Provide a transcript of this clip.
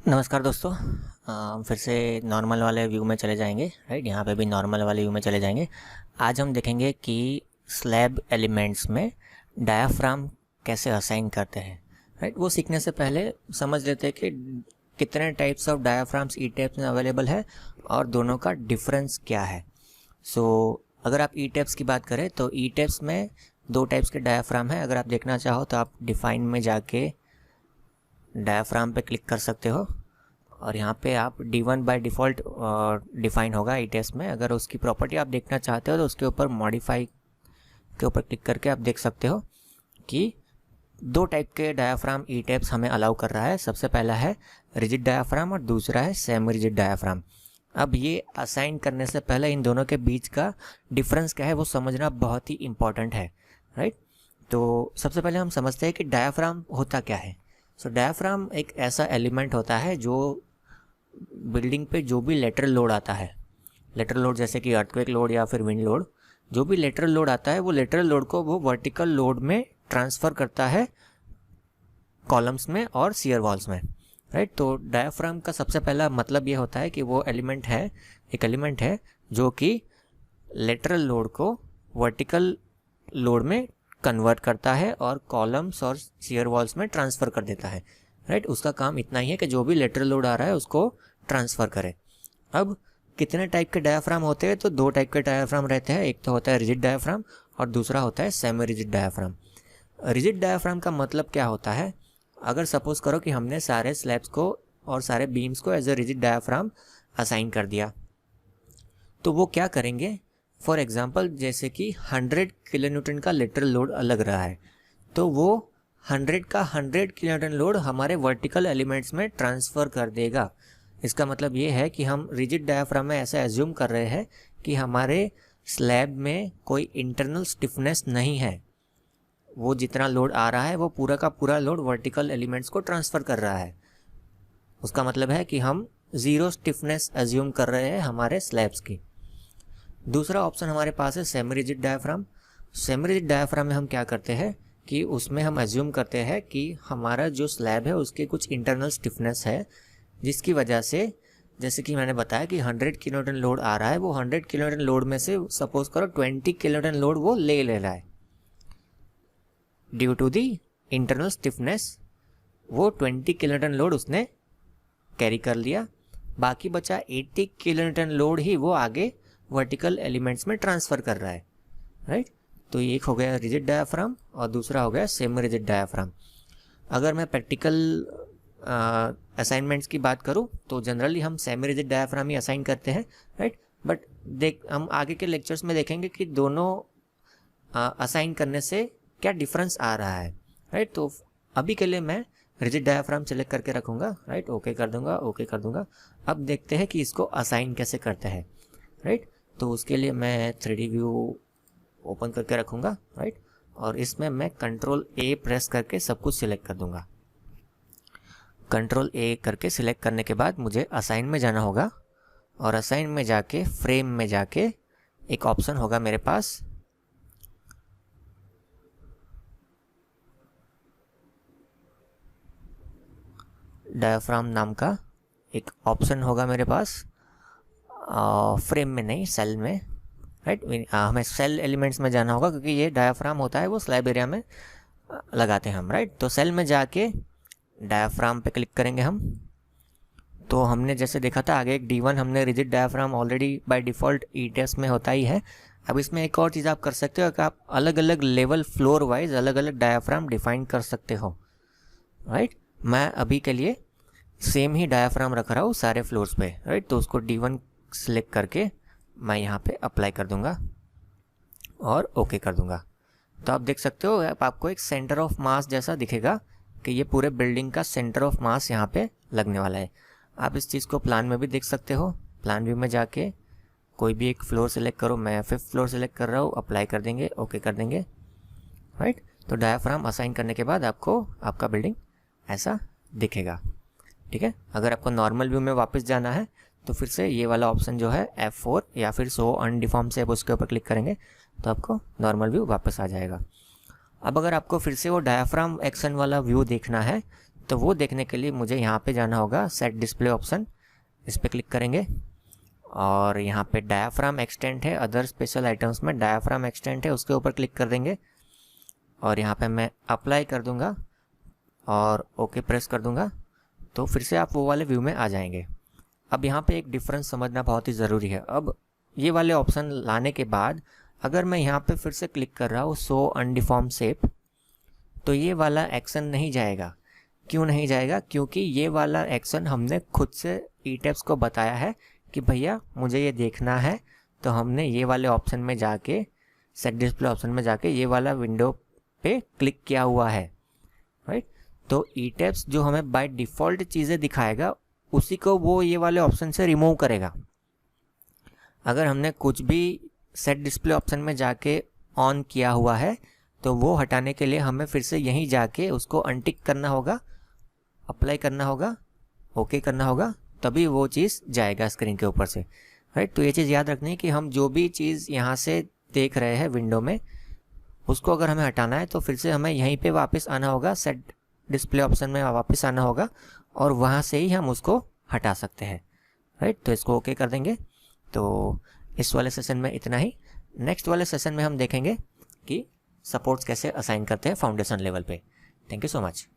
नमस्कार दोस्तों। हम फिर से नॉर्मल वाले व्यू में चले जाएंगे। राइट, यहाँ पे भी नॉर्मल वाले व्यू में चले जाएंगे। आज हम देखेंगे कि स्लैब एलिमेंट्स में डायाफ्राम कैसे असाइन करते हैं। राइट, वो सीखने से पहले समझ लेते हैं कि कितने टाइप्स ऑफ डायाफ्राम्स ई टाइप्स में अवेलेबल है और दोनों का डिफरेंस क्या है। अगर आप ई टाइप्स की बात करें तो ई टाइप्स में दो टाइप्स के डायाफ्राम है। अगर आप देखना चाहो तो आप डिफाइन में जाके डायाफ्राम पे क्लिक कर सकते हो और यहाँ पे आप D1 बाय डिफ़ॉल्ट डिफाइन होगा ई टेस्ट में। अगर उसकी प्रॉपर्टी आप देखना चाहते हो तो उसके ऊपर मॉडिफाई के ऊपर क्लिक करके आप देख सकते हो कि दो टाइप के डायाफ्राम ई टेप्स हमें अलाउ कर रहा है। सबसे पहला है रिजिड डायाफ्राम और दूसरा है सेमी रिजिड डायाफ्राम। अब ये असाइन करने से पहले इन दोनों के बीच का डिफरेंस क्या है वो समझना बहुत ही इम्पॉर्टेंट है। राइट, तो सबसे पहले हम समझते हैं कि डायाफ्राम होता क्या है। डायाफ्राम एक ऐसा एलिमेंट होता है जो बिल्डिंग पे जो भी लेटरल लोड आता है, लेटरल लोड जैसे कि अर्थक्वेक लोड या फिर विंड लोड, जो भी लेटरल लोड आता है वो लेटरल लोड को वो वर्टिकल लोड में ट्रांसफ़र करता है कॉलम्स में और शियर वॉल्स में। राइट, तो डायाफ्राम का सबसे पहला मतलब ये होता है कि वो एक एलिमेंट है जो कि लेटरल लोड को वर्टिकल लोड में कन्वर्ट करता है और कॉलम्स और शियर वॉल्स में ट्रांसफ़र कर देता है। राइट, उसका काम इतना ही है कि जो भी लेटरल लोड आ रहा है उसको ट्रांसफ़र करे। अब कितने टाइप के डायाफ्राम होते हैं? तो दो टाइप के डायाफ्राम रहते हैं। एक तो होता है रिजिड डायाफ्राम और दूसरा होता है semi rigid diaphragm. Rigid diaphragm का मतलब क्या होता है? अगर सपोज करो कि हमने सारे स्लैब्स को और सारे बीम्स को as a rigid diaphragm assign कर दिया, तो वो क्या करेंगे? फॉर एग्जाम्पल जैसे कि 100 किलो न्यूटन का लेटरल लोड लग रहा है, तो वो 100 का 100 किलो न्यूटन लोड हमारे वर्टिकल एलिमेंट्स में ट्रांसफ़र कर देगा। इसका मतलब ये है कि हम रिजिड डायाफ्राम में ऐसा एज्यूम कर रहे हैं कि हमारे स्लैब में कोई इंटरनल स्टिफनेस नहीं है। वो जितना लोड आ रहा है वो पूरा का पूरा लोड वर्टिकल एलिमेंट्स को ट्रांसफ़र कर रहा है। उसका मतलब है कि हम ज़ीरो स्टिफनेस एज्यूम कर रहे हैं हमारे स्लैब्स की। दूसरा ऑप्शन हमारे पास है semi rigid diaphragm. Semi rigid diaphragm में हम क्या करते हैं कि उसमें हम एज्यूम करते हैं कि हमारा जो स्लैब है उसके कुछ इंटरनल स्टिफनेस है, जिसकी वजह से जैसे कि मैंने बताया कि 100 किलो न्यूटन लोड आ रहा है, वो 100 किलो न्यूटन लोड में से सपोज करो 20 किलो न्यूटन लोड वो ले रहा है due to the internal stiffness. वो 20 किलो न्यूटन लोड उसने कैरी कर लिया, बाकी बचा 80 किलो न्यूटन लोड ही वो आगे वर्टिकल एलिमेंट्स में ट्रांसफ़र कर रहा है। राइट, तो एक हो गया रिजिड डायाफ्राम और दूसरा हो गया सेमी रिजिड डायाफ्राम। अगर मैं प्रैक्टिकल असाइनमेंट्स की बात करूं तो जनरली हम सेमी रिजिड डायाफ्राम ही असाइन करते हैं। राइट, बट हम आगे के लेक्चर्स में देखेंगे कि दोनों असाइन करने से क्या डिफरेंस आ रहा है। राइट, तो अभी के लिए मैं रिजिड डायाफ्राम सेलेक्ट करके रखूँगा। राइट, ओके कर दूँगा। अब देखते हैं कि इसको असाइन कैसे करते हैं। राइट, तो उसके लिए मैं 3D व्यू ओपन करके रखूँगा। राइट, और इसमें मैं कंट्रोल A प्रेस करके सब कुछ सिलेक्ट कर दूँगा। कंट्रोल A करके सिलेक्ट करने के बाद मुझे असाइन में जाना होगा और असाइन में जाके फ्रेम में जाके एक ऑप्शन होगा मेरे पास डायाफ्राम नाम का एक ऑप्शन होगा मेरे पास, फ्रेम में नहीं सेल में। राइट, हमें सेल एलिमेंट्स में जाना होगा क्योंकि ये डायाफ्राम होता है वो स्लैब एरिया में लगाते हैं हम। राइट, तो सेल में जाके डायाफ्राम पे क्लिक करेंगे हम। तो हमने जैसे देखा था आगे एक D1 हमने rigid diaphragm already by default ई टेस्ट में होता ही है। अब इसमें एक और चीज़ आप कर सकते हो कि आप अलग अलग लेवल फ्लोर वाइज अलग अलग डायाफ्राम डिफाइन कर सकते हो। राइट, मैं अभी के लिए सेम ही डायाफ्राम रख रहा हूँ सारे फ्लोर्स पे। राइट, तो उसको D1 सेलेक्ट करके मैं यहाँ पे अप्लाई कर दूँगा और ओके कर दूँगा। तो आप देख सकते हो आपको एक सेंटर ऑफ मास जैसा दिखेगा कि ये पूरे बिल्डिंग का सेंटर ऑफ मास यहाँ पे लगने वाला है। आप इस चीज़ को प्लान में भी देख सकते हो। प्लान व्यू में जाके कोई भी एक फ्लोर सेलेक्ट करो, मैं 5th फ्लोर सेलेक्ट कर रहा हूँ, अप्लाई कर देंगे, ओके कर देंगे। राइट, तो डायाफ्राम असाइन करने के बाद आपको आपका बिल्डिंग ऐसा दिखेगा। ठीक है, अगर आपको नॉर्मल व्यू में वापस जाना है तो फिर से ये वाला ऑप्शन जो है F4 या फिर शो अनडिफॉर्म से उसके ऊपर क्लिक करेंगे तो आपको नॉर्मल व्यू वापस आ जाएगा। अब अगर आपको फिर से वो डायाफ्राम एक्शन वाला व्यू देखना है तो वो देखने के लिए मुझे यहाँ पे जाना होगा सेट डिस्प्ले ऑप्शन, इस पर क्लिक करेंगे और यहाँ पे डायाफ्राम एक्सटेंट है, अदर स्पेशल आइटम्स में डायाफ्राम एक्सटेंट है, उसके ऊपर क्लिक कर देंगे और यहाँ पे मैं अप्लाई कर दूँगा और ओके प्रेस कर दूँगा। तो फिर से आप वो वाले व्यू में आ जाएंगे। अब यहाँ पे एक डिफरेंस समझना बहुत ही ज़रूरी है। अब ये वाले ऑप्शन लाने के बाद अगर मैं यहाँ पे फिर से क्लिक कर रहा हूँ शो अनडिफॉर्म शेप, तो ये वाला एक्शन नहीं जाएगा। क्यों नहीं जाएगा? क्योंकि ये वाला एक्शन हमने खुद से ईटैब्स को बताया है कि भैया मुझे ये देखना है, तो हमने ये वाले ऑप्शन में जाके सेट डिस्प्ले ऑप्शन में जाके ये वाला विंडो पे क्लिक किया हुआ है, राइट। तो ईटैब्स जो हमें बाय डिफ़ॉल्ट चीज़ें दिखाएगा उसी को वो ये वाले ऑप्शन से रिमूव करेगा। अगर हमने कुछ भी सेट डिस्प्ले ऑप्शन में जाके ऑन किया हुआ है तो वो हटाने के लिए हमें फिर से यहीं जाके उसको अनटिक करना होगा, अप्लाई करना होगा, ओके करना होगा, तभी वो चीज़ जाएगा स्क्रीन के ऊपर से, राइट। तो ये चीज़ याद रखनी है कि हम जो भी चीज़ यहाँ से देख रहे हैं विंडो में, उसको अगर हमें हटाना है तो फिर से हमें यहीं पे वापस आना होगा, सेट डिस्प्ले ऑप्शन में वापस आना होगा और वहाँ से ही हम उसको हटा सकते हैं, राइट। तो इसको ओके कर देंगे। तो इस वाले सेशन में इतना ही। नेक्स्ट वाले सेशन में हम देखेंगे कि सपोर्ट्स कैसे असाइन करते हैं फाउंडेशन लेवल पे। Thank you so much.